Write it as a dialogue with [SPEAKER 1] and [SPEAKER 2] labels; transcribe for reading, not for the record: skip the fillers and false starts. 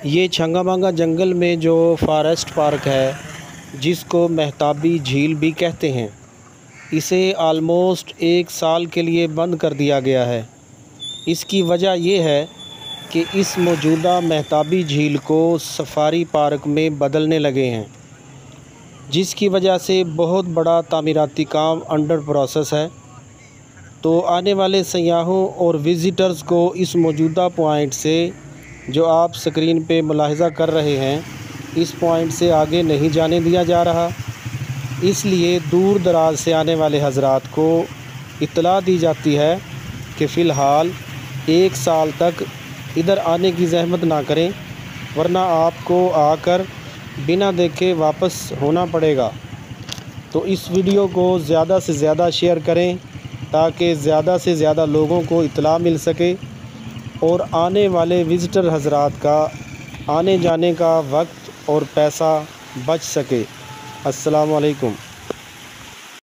[SPEAKER 1] ये छंगामांगा जंगल में जो फॉरेस्ट पार्क है, जिसको महताबी झील भी कहते हैं, इसे आलमोस्ट 1 साल के लिए बंद कर दिया गया है। इसकी वजह ये है कि इस मौजूदा महताबी झील को सफारी पार्क में बदलने लगे हैं, जिसकी वजह से बहुत बड़ा तामीराती काम अंडर प्रोसेस है। तो आने वाले सयाहों और विज़िटर्स को इस मौजूदा पॉइंट से, जो आप स्क्रीन पे मुलाहिज़ा कर रहे हैं, इस पॉइंट से आगे नहीं जाने दिया जा रहा। इसलिए दूर दराज से आने वाले हज़रात को इत्तला दी जाती है कि फ़िलहाल 1 साल तक इधर आने की ज़हमत ना करें, वरना आपको आकर बिना देखे वापस होना पड़ेगा। तो इस वीडियो को ज़्यादा से ज़्यादा शेयर करें ताकि ज़्यादा से ज़्यादा लोगों को इत्तला मिल सके और आने वाले विज़िटर हज़रात का आने जाने का वक्त और पैसा बच सके। अस्सलामु अलैकुम।